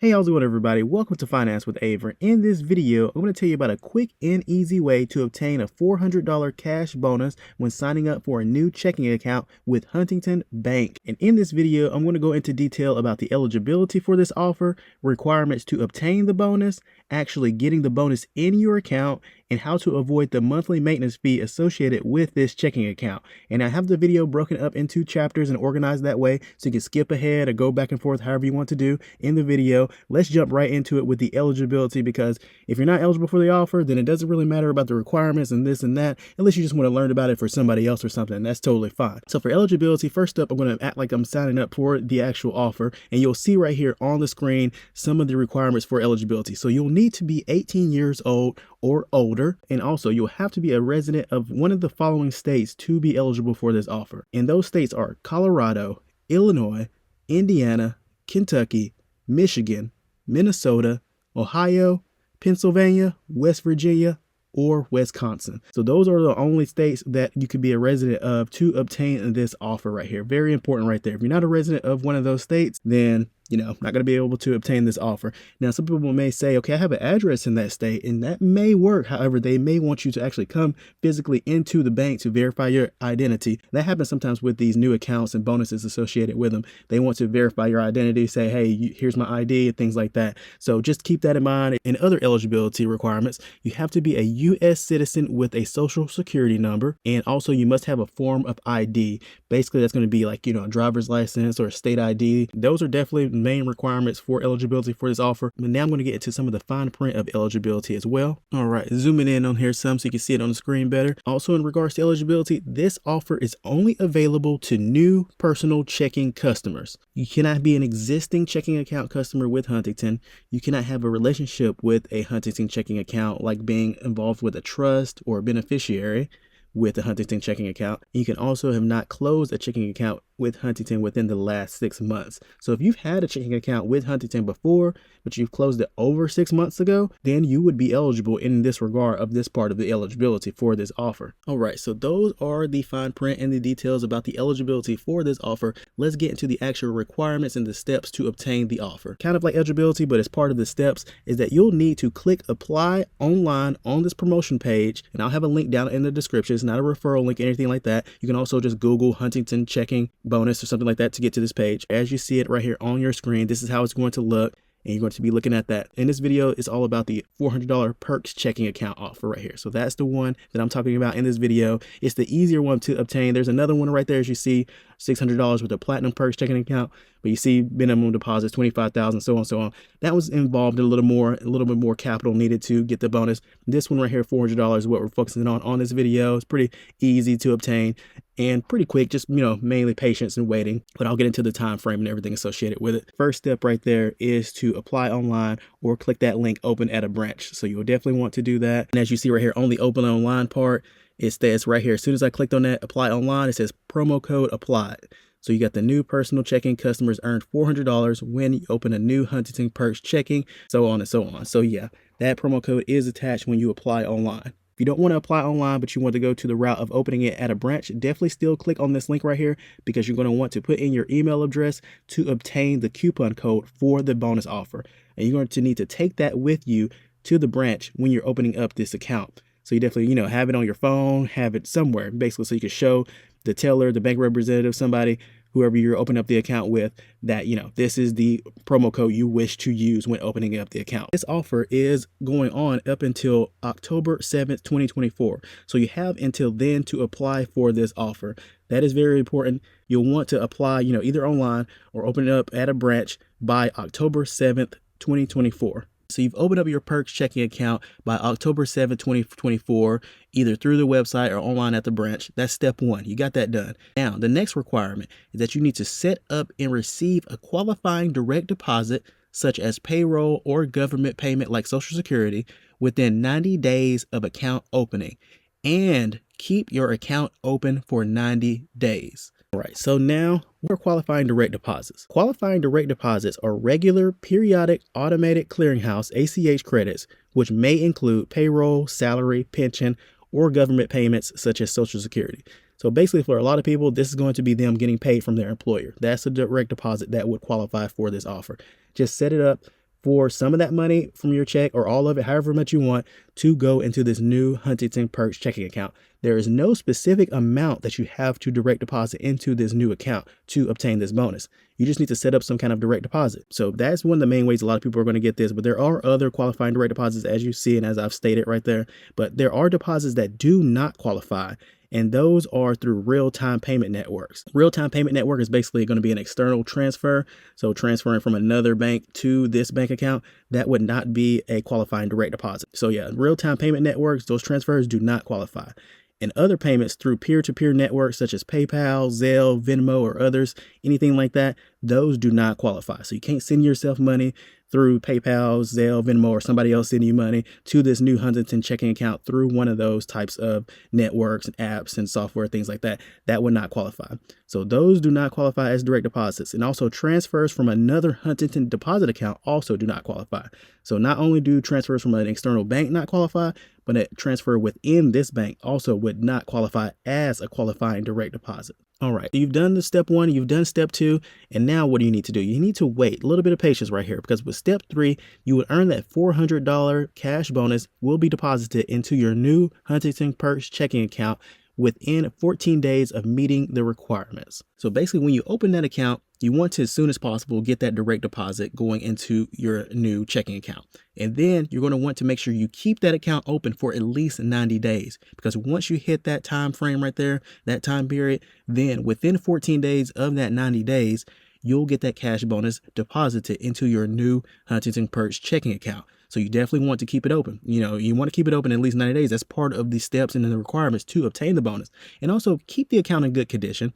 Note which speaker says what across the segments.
Speaker 1: Hey, how's it going, everybody? Welcome to Finance with Avery. In this video, I'm going to tell you about a quick and easy way to obtain a $400 cash bonus when signing up for a new checking account with Huntington Bank. And in this video, I'm going to go into detail about the eligibility for this offer, requirements to obtain the bonus, actually getting the bonus in your account, and how to avoid the monthly maintenance fee associated with this checking account. And I have the video broken up into chapters and organized that way so you can skip ahead or go back and forth however you want to do in the video. Let's jump right into it with the eligibility, because if you're not eligible for the offer, then it doesn't really matter about the requirements and this and that, unless you just want to learn about it for somebody else or something, and that's totally fine. So for eligibility, first up, I'm going to act like I'm signing up for the actual offer, and you'll see right here on the screen some of the requirements for eligibility. So you'll need to be 18 years old or older, and also you'll have to be a resident of one of the following states to be eligible for this offer. And those states are Colorado, Illinois, Indiana, Kentucky, Michigan, Minnesota, Ohio, Pennsylvania, West Virginia, or Wisconsin. So those are the only states that you could be a resident of to obtain this offer right here. Very important right there. If you're not a resident of one of those states, then not going to be able to obtain this offer. Now, some people may say, okay, I have an address in that state, and that may work. However, they may want you to actually come physically into the bank to verify your identity. That happens sometimes with these new accounts and bonuses associated with them. They want to verify your identity, say, hey, here's my ID, and things like that. So just keep that in mind. In other eligibility requirements, you have to be a U.S. citizen with a social security number, and also you must have a form of ID. Basically, that's going to be like, a driver's license or a state ID. Those are definitely main requirements for eligibility for this offer. But now I'm going to get into some of the fine print of eligibility as well. All right, zooming in on here some so you can see it on the screen better. Also, in regards to eligibility, this offer is only available to new personal checking customers. You cannot be an existing checking account customer with Huntington. You cannot have a relationship with a Huntington checking account, like being involved with a trust or a beneficiary with a Huntington checking account. You can also have not closed a checking account with Huntington within the last 6 months. So if you've had a checking account with Huntington before, but you've closed it over 6 months ago, then you would be eligible in this regard of this part of the eligibility for this offer. All right, so those are the fine print and the details about the eligibility for this offer. Let's get into the actual requirements and the steps to obtain the offer. Kind of like eligibility, but as part of the steps is that you'll need to click apply online on this promotion page, and I'll have a link down in the description. It's not a referral link or anything like that. You can also just Google Huntington checking bonus or something like that to get to this page. As you see it right here on your screen, this is how it's going to look, and you're going to be looking at that. In this video, it's all about the $400 perks checking account offer right here. So that's the one that I'm talking about in this video. It's the easier one to obtain. There's another one right there, as you see, $600 with a platinum perks checking account, but you see minimum deposits, $25,000, so on, so on. That was involved in a little bit more capital needed to get the bonus. This one right here, $400, is what we're focusing on this video. It's pretty easy to obtain and pretty quick, just, mainly patience and waiting, but I'll get into the time frame and everything associated with it. First step right there is to apply online or click that link open at a branch. So you'll definitely want to do that. And as you see right here on the open online part, it says right here, as soon as I clicked on that apply online, it says promo code applied. So you got the new personal checking customers earned $400 when you open a new Huntington Perks checking, so on and so on. So yeah, that promo code is attached when you apply online. If you don't want to apply online, but you want to go to the route of opening it at a branch, definitely still click on this link right here, because you're going to want to put in your email address to obtain the coupon code for the bonus offer. And you're going to need to take that with you to the branch when you're opening up this account. So you definitely, have it on your phone, have it somewhere, basically, so you can show the teller, the bank representative, somebody, whoever you're opening up the account with, that, this is the promo code you wish to use when opening up the account. This offer is going on up until October 7th, 2024. So you have until then to apply for this offer. That is very important. You'll want to apply, either online or open it up at a branch by October 7th, 2024. So you've opened up your Perks checking account by October 7th, 2024, either through the website or online at the branch. That's step one. You got that done. Now, the next requirement is that you need to set up and receive a qualifying direct deposit, such as payroll or government payment like Social Security, within 90 days of account opening, and keep your account open for 90 days. All right, so now we're qualifying direct deposits. Qualifying direct deposits are regular, periodic, automated clearinghouse ACH credits, which may include payroll, salary, pension, or government payments such as Social Security. So basically, for a lot of people, this is going to be them getting paid from their employer. That's a direct deposit that would qualify for this offer. Just set it up for some of that money from your check or all of it, however much you want, to go into this new Huntington Perks checking account. There is no specific amount that you have to direct deposit into this new account to obtain this bonus. You just need to set up some kind of direct deposit. So that's one of the main ways a lot of people are going to get this, but there are other qualifying direct deposits, as you see and as I've stated right there. But there are deposits that do not qualify, and those are through real-time payment networks. Real-time payment network is basically going to be an external transfer. So transferring from another bank to this bank account, that would not be a qualifying direct deposit. So yeah, real-time payment networks, those transfers do not qualify. And other payments through peer-to-peer networks such as PayPal, Zelle, Venmo, or others, anything like that, those do not qualify. So you can't send yourself money through PayPal, Zelle, Venmo, or somebody else sending you money to this new Huntington checking account through one of those types of networks and apps and software, things like that. That would not qualify. So those do not qualify as direct deposits. And also transfers from another Huntington deposit account also do not qualify. So not only do transfers from an external bank not qualify, but a transfer within this bank also would not qualify as a qualifying direct deposit. All right, you've done the step 1, you've done step 2, and now what do you need to do? You need to wait a little bit of patience right here, because with step 3, you would earn that $400 cash bonus will be deposited into your new Huntington Perks checking account within 14 days of meeting the requirements. So basically, when you open that account, you want to, as soon as possible, get that direct deposit going into your new checking account. And then you're going to want to make sure you keep that account open for at least 90 days, because once you hit that time frame right there, that time period, then within 14 days of that 90 days, you'll get that cash bonus deposited into your new Huntington Perks checking account. So you definitely want to keep it open. You want to keep it open at least 90 days. That's part of the steps and the requirements to obtain the bonus. And also keep the account in good condition.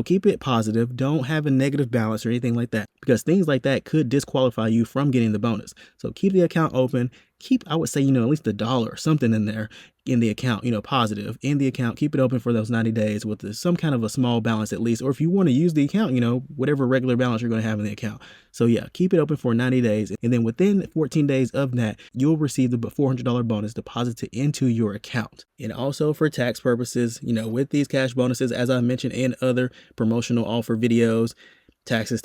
Speaker 1: Keep it positive. Don't have a negative balance or anything like that, because things like that could disqualify you from getting the bonus. So keep the account open. Keep, I would say, at least $1 or something in there in the account, positive in the account. Keep it open for those 90 days with some kind of a small balance at least. Or if you want to use the account, whatever regular balance you're going to have in the account. So yeah, keep it open for 90 days. And then within 14 days of that, you'll receive the $400 bonus deposited into your account. And also for tax purposes, with these cash bonuses, as I mentioned in other promotional offer videos, taxes,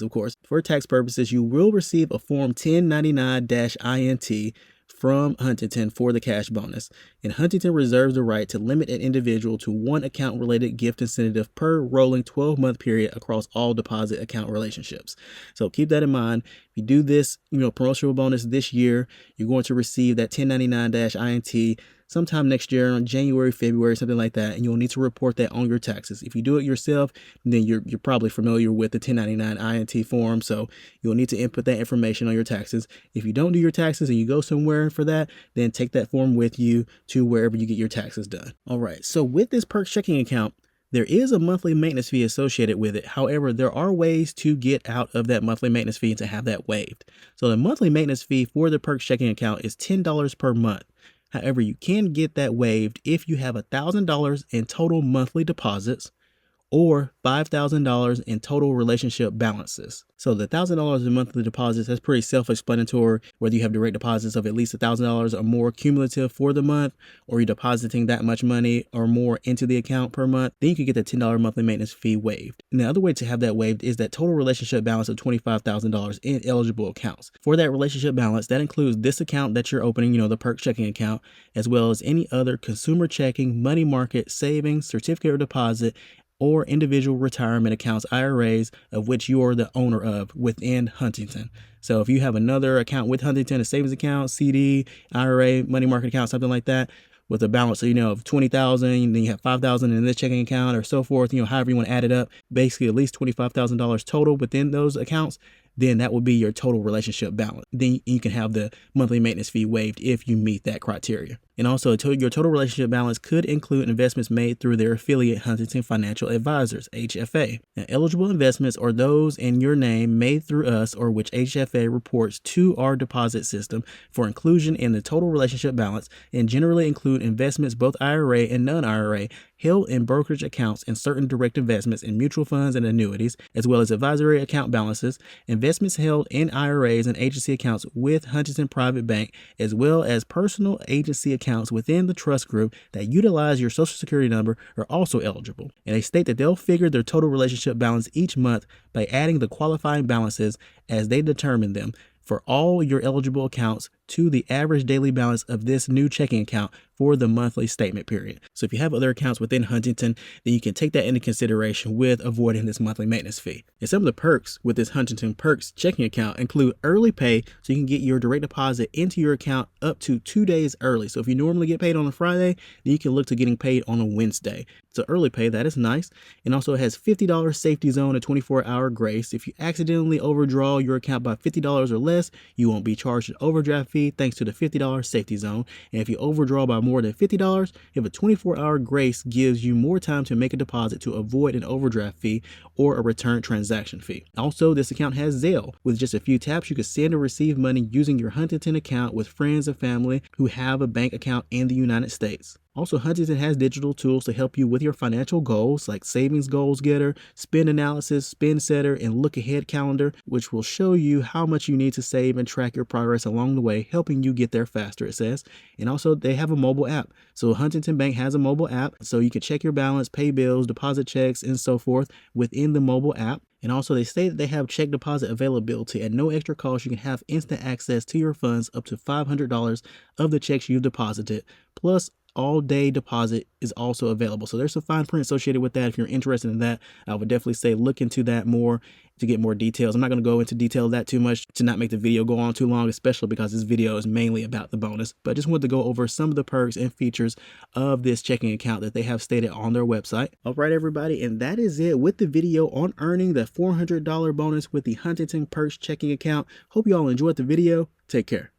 Speaker 1: of course. For tax purposes, you will receive a Form 1099-INT from Huntington for the cash bonus. And Huntington reserves the right to limit an individual to one account-related gift incentive per rolling 12-month period across all deposit account relationships. So keep that in mind. If you do this, promotional bonus this year, you're going to receive that 1099-INT sometime next year on January, February, something like that. And you'll need to report that on your taxes. If you do it yourself, then you're probably familiar with the 1099 INT form. So you'll need to input that information on your taxes. If you don't do your taxes and you go somewhere for that, then take that form with you to wherever you get your taxes done. All right. So with this Perks checking account, there is a monthly maintenance fee associated with it. However, there are ways to get out of that monthly maintenance fee and to have that waived. So the monthly maintenance fee for the Perks checking account is $10 per month. However, you can get that waived if you have $1,000 in total monthly deposits or $5,000 in total relationship balances. So the $1,000 in monthly deposits, that's pretty self-explanatory, whether you have direct deposits of at least $1,000 or more cumulative for the month, or you're depositing that much money or more into the account per month, then you could get the $10 monthly maintenance fee waived. And the other way to have that waived is that total relationship balance of $25,000 in eligible accounts. For that relationship balance, that includes this account that you're opening, the Perks checking account, as well as any other consumer checking, money market, savings, certificate of deposit, or individual retirement accounts, IRAs, of which you're the owner of within Huntington. So if you have another account with Huntington, a savings account, CD, IRA, money market account, something like that, with a balance of 20,000, and then you have 5,000 in this checking account or so forth, however you want to add it up, basically at least $25,000 total within those accounts, then that would be your total relationship balance. Then you can have the monthly maintenance fee waived if you meet that criteria. And also, your total relationship balance could include investments made through their affiliate Huntington Financial Advisors, HFA. Now, eligible investments are those in your name made through us or which HFA reports to our deposit system for inclusion in the total relationship balance, and generally include investments, both IRA and non-IRA, held in brokerage accounts and certain direct investments in mutual funds and annuities, as well as advisory account balances, investments held in IRAs and agency accounts with Huntington Private Bank, as well as personal agency accounts within the trust group that utilize your social security number are also eligible. And they state that they'll figure their total relationship balance each month by adding the qualifying balances as they determine them, for all your eligible accounts to the average daily balance of this new checking account for the monthly statement period. So if you have other accounts within Huntington, then you can take that into consideration with avoiding this monthly maintenance fee. And some of the perks with this Huntington Perks checking account include early pay, so you can get your direct deposit into your account up to 2 days early. So if you normally get paid on a Friday, then you can look to getting paid on a Wednesday. So early pay, that is nice. And also it has $50 safety zone, a 24-hour grace. If you accidentally overdraw your account by $50 or less, you won't be charged an overdraft fee thanks to the $50 safety zone. And if you overdraw by more than $50, you have a 24-hour grace, gives you more time to make a deposit to avoid an overdraft fee or a return transaction fee. Also, this account has Zelle. With just a few taps, you can send or receive money using your Huntington account with friends and family who have a bank account in the United States. Also, Huntington has digital tools to help you with your financial goals like Savings Goals Getter, Spend Analysis, Spend Setter, and Look Ahead Calendar, which will show you how much you need to save and track your progress along the way, helping you get there faster, it says. And also, they have a mobile app. So Huntington Bank has a mobile app, so you can check your balance, pay bills, deposit checks, and so forth within the mobile app. And also, they say that they have check deposit availability at no extra cost. You can have instant access to your funds up to $500 of the checks you've deposited, plus all-day deposit is also available. So there's some fine print associated with that. If you're interested in that, I would definitely say look into that more to get more details. I'm not going to go into detail of that too much to not make the video go on too long, especially because this video is mainly about the bonus. But I just wanted to go over some of the perks and features of this checking account that they have stated on their website. All right, everybody, and that is it with the video on earning the $400 bonus with the Huntington Perks checking account. Hope you all enjoyed the video. Take care.